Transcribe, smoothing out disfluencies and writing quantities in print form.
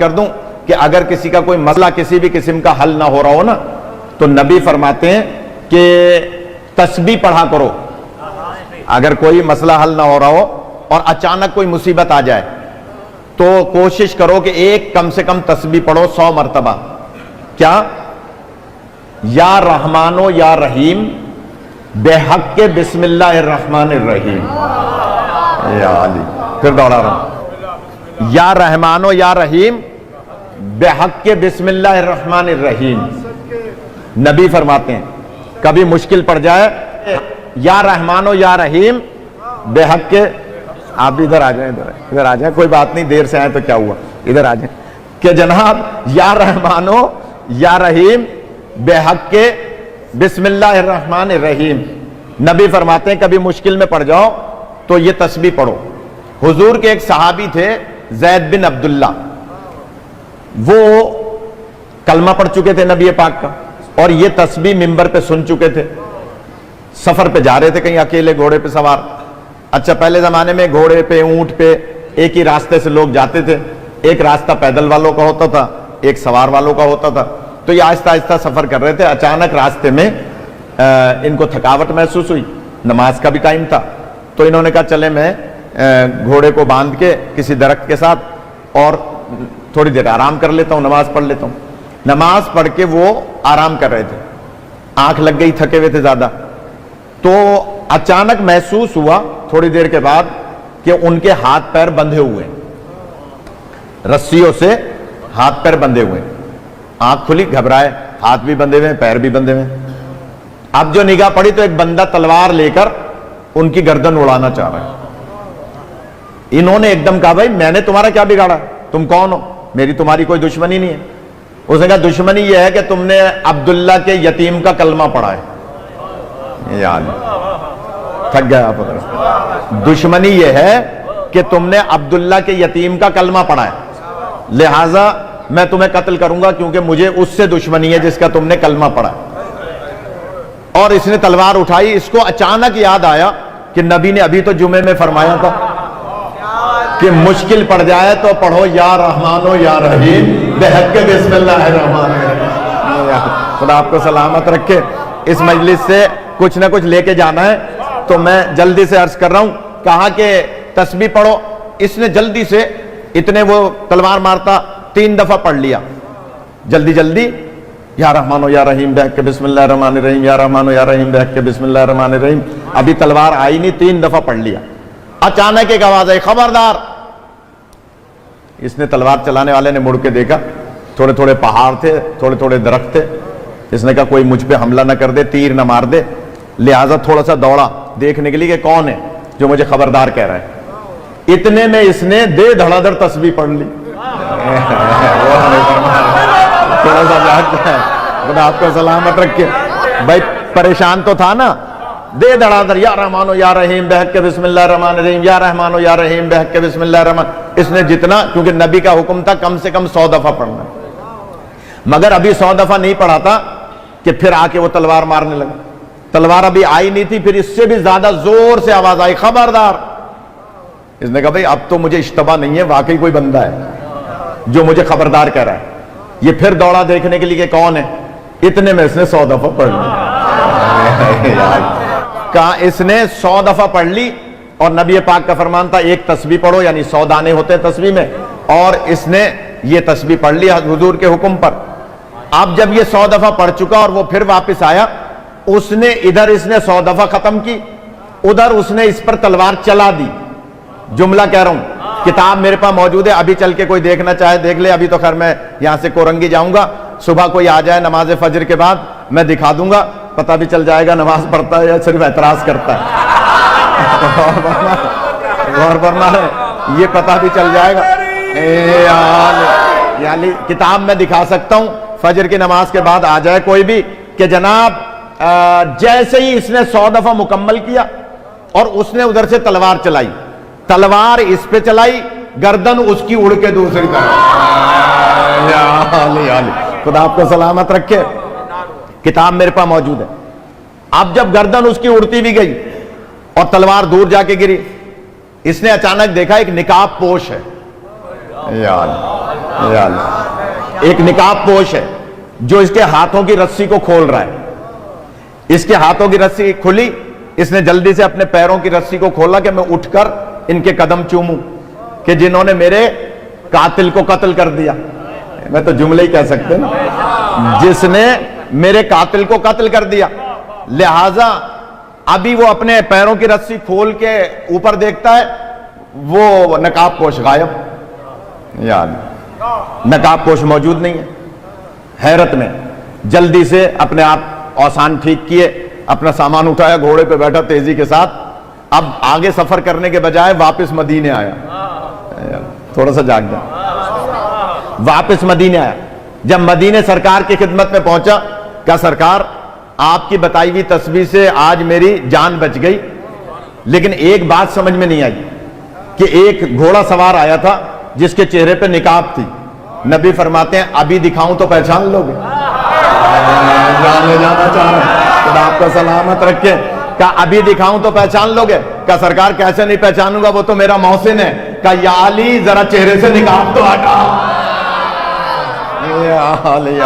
کر دوں کہ اگر کسی کا کوئی مسئلہ کسی بھی قسم کا حل نہ ہو رہا ہو نا تو نبی فرماتے ہیں کہ تسبیح پڑھا کرو. اگر کوئی مسئلہ حل نہ ہو رہا ہو اور اچانک کوئی مصیبت آ جائے تو کوشش کرو کہ ایک کم سے کم تسبیح پڑھو 100 مرتبہ. کیا؟ یا رحمانو یا رحیم بے حق کے بسم اللہ الرحمن الرحیم. یا علی، پھر دوڑا رہا ہوں. یا رحمانو یا رحیم بے حق کے بسم اللہ الرحمن الرحیم. نبی فرماتے ہیں کبھی مشکل پڑ جائے یا رحمانو یا رحیم بے حق کے. آپ بھی ادھر آ جائیں، ادھر آ جائیں، کوئی بات نہیں، دیر سے آئے تو کیا ہوا، ادھر آ جائیں. کہ جناب یا رحمانو یا رحیم بے حق کے بسم اللہ الرحمن الرحیم. نبی فرماتے ہیں کبھی مشکل میں پڑ جاؤ تو یہ تسبیح پڑھو. حضور کے ایک صحابی تھے زید بن عبداللہ، وہ کلمہ پڑھ چکے تھے نبی پاک کا اور یہ تسبیح منبر پہ سن چکے تھے. سفر پہ جا رہے تھے کہیں اکیلے گھوڑے پہ سوار. اچھا پہلے زمانے میں گھوڑے پہ اونٹ پہ ایک ہی راستے سے لوگ جاتے تھے. ایک راستہ پیدل والوں کا ہوتا تھا، ایک سوار والوں کا ہوتا تھا. تو یہ آہستہ آہستہ سفر کر رہے تھے. اچانک راستے میں ان کو تھکاوٹ محسوس ہوئی، نماز کا بھی ٹائم تھا. تو انہوں نے کہا چلے میں گھوڑے کو باندھ کے کسی درخت کے ساتھ اور تھوڑی دیر آرام کر لیتا ہوں، نماز پڑھ لیتا ہوں. نماز پڑھ کے وہ آرام کر رہے تھے، آنکھ لگ گئی، تھکے ہوئے تھے زیادہ. تو اچانک محسوس ہوا تھوڑی دیر کے بعد کہ ان کے ہاتھ پیر بندھے ہوئے، رسیوں سے ہاتھ پیر بندھے ہوئے. آنکھ کھلی، گھبرائے، ہاتھ بھی بندھے ہوئے، پیر بھی بندھے ہوئے. اب جو نگاہ پڑی تو ایک بندہ تلوار لے کر ان کی گردن اڑانا چاہ رہا ہے. انہوں نے ایک دم کہا بھائی میں نے تمہارا کیا بگاڑا، تم کون ہو، میری تمہاری کوئی دشمنی نہیں ہے. اس نے کہا دشمنی یہ ہے کہ تم نے عبداللہ کے یتیم کا کلمہ پڑھا ہے. یاد تھک گیا آپ. دشمنی یہ ہے کہ تم نے عبداللہ کے یتیم کا کلمہ پڑھا ہے، لہٰذا میں تمہیں قتل کروں گا کیونکہ مجھے اس سے دشمنی ہے جس کا تم نے کلمہ پڑھا ہے. اور اس نے تلوار اٹھائی. اس کو اچانک یاد آیا کہ نبی نے ابھی تو جمعے میں فرمایا تھا کہ مشکل پڑ جائے تو پڑھو یا رحمانو یا رحیم بے حق کے بسم اللہ الرحمن الرحیم. خدا آپ کو سلامت رکھے. اس مجلس سے کچھ نہ کچھ لے کے جانا ہے تو میں جلدی سے عرض کر رہا ہوں. کہا کہ تسبیح پڑھو. اس نے جلدی سے اتنے وہ تلوار مارتا 3 دفعہ پڑھ لیا جلدی جلدی. یا رحمانو یا رحیم بے حق کے بسم اللہ الرحمن الرحیم، یا رحمانو یا رحیم بے حق کے بسم اللہ الرحمن الرحیم. ابھی تلوار آئی نہیں، 3 دفعہ پڑھ لیا. اچانک ایک آواز آئی خبردار. اس نے تلوار چلانے والے نے مڑ کے دیکھا، تھوڑے تھوڑے پہاڑ تھے، تھوڑے تھوڑے درخت تھے. اس نے کہا کوئی مجھ پہ حملہ نہ کر دے، تیر نہ مار دے. لہٰذا تھوڑا سا دوڑا دیکھنے کے لیے کہ کون ہے جو مجھے خبردار کہہ رہا ہے. اتنے میں اس نے دے دھڑا دھڑ تسبیح پڑھ لی. تھوڑا سا جاگتا ہے. خدا آپ کو سلامت رکھے. بھائی پریشان تو تھا نا. دے دھڑا دھڑ یا رحمانو یا رحیم بے حق کے بسم اللہ الرحمن الرحیم، یا رحمانو یا رحیم بے حق کے بسم اللہ الرحمن. اس نے جتنا، کیونکہ نبی کا حکم تھا کم سے کم 100 دفعہ پڑھنا، مگر ابھی 100 دفعہ نہیں پڑھا تھا کہ پھر آ کے وہ تلوار مارنے لگا. تلوار ابھی آئی نہیں تھی، پھر اس سے بھی زیادہ زور سے آواز آئی خبردار. اس نے کہا بھائی اب تو مجھے اشتباہ نہیں ہے، واقعی کوئی بندہ ہے جو مجھے خبردار کہہ رہا ہے. یہ پھر دوڑا دیکھنے کے لیے کہ کون ہے. اتنے میں اس نے 100 دفعہ پڑھ لی. کہا اس نے 100 دفعہ پڑھ لی. اور نبی پاک کا فرمان تھا ایک تسبیح پڑھو، یعنی 100 دانے ہوتے ہیں تسبیح میں. اور اس نے یہ تسبیح پڑھ لی حضور کے حکم پر. اب جب یہ 100 دفعہ پڑھ چکا اور وہ پھر واپس آیا، اس نے ادھر اس نے 100 دفعہ ختم کی، ادھر اس نے اس پر تلوار چلا دی. جملہ کہہ رہا ہوں، کتاب میرے پاس موجود ہے، ابھی چل کے کوئی دیکھنا چاہے دیکھ لے. ابھی تو خیر میں یہاں سے کورنگی جاؤں گا، صبح کوئی آ جائے نماز فجر کے بعد میں دکھا دوں گا، پتہ بھی چل جائے گا نماز پڑھتا ہے یا صرف اعتراض کرتا ہے. غور فرما ہے، یہ پتہ بھی چل جائے گا. یعنی کتاب میں دکھا سکتا ہوں، فجر کی نماز کے بعد آ جائے کوئی بھی کہ جناب جیسے ہی اس نے 100 دفعہ مکمل کیا اور اس نے ادھر سے تلوار چلائی، تلوار اس پہ چلائی، گردن اس کی اڑ کے دوسری طرف. خدا آپ کو سلامت رکھے. کتاب میرے پاس موجود ہے. اب جب گردن اس کی اڑتی بھی گئی اور تلوار دور جا کے گری، اس نے اچانک دیکھا ایک نقاب پوش ہے. یا اللہ یا اللہ. ایک نقاب پوش ہے جو اس کے ہاتھوں کی رسی کو کھول رہا ہے. اس کے ہاتھوں کی رسی کھلی, اس نے جلدی سے اپنے پیروں کی رسی کو کھولا کہ میں اٹھ کر ان کے قدم چوموں کہ جنہوں نے میرے قاتل کو قتل کر دیا. میں تو جملے ہی کہہ سکتے نا, جس نے میرے قاتل کو قتل کر دیا. لہذا ابھی وہ اپنے پیروں کی رسی کھول کے اوپر دیکھتا ہے, وہ نقاب پوش غائب. یار نقاب پوش موجود نہیں ہے. حیرت میں جلدی سے اپنے آپ اوسان ٹھیک کیے, اپنا سامان اٹھایا, گھوڑے پہ بیٹھا تیزی کے ساتھ. اب آگے سفر کرنے کے بجائے واپس مدینے آیا. تھوڑا سا جاگ گیا, واپس مدینے آیا. جب مدینے سرکار کی خدمت میں پہنچا, کہا سرکار آپ کی بتائی ہوئی تسبیح سے آج میری جان بچ گئی, لیکن ایک بات سمجھ میں نہیں آئی کہ ایک گھوڑا سوار آیا تھا جس کے چہرے پہ نقاب تھی. نبی فرماتے ہیں ابھی دکھاؤں تو پہچان لو گے. جانے جانا چاہ رہے ہیں, خدا آپ کا سلامت رکھے. کہا ابھی دکھاؤں تو پہچان لو گے. کہا سرکار کیسے نہیں پہچانوں گا, وہ تو میرا محسن ہے. کہا یا علی ذرا چہرے سے نقاب تو ہٹا. یا علی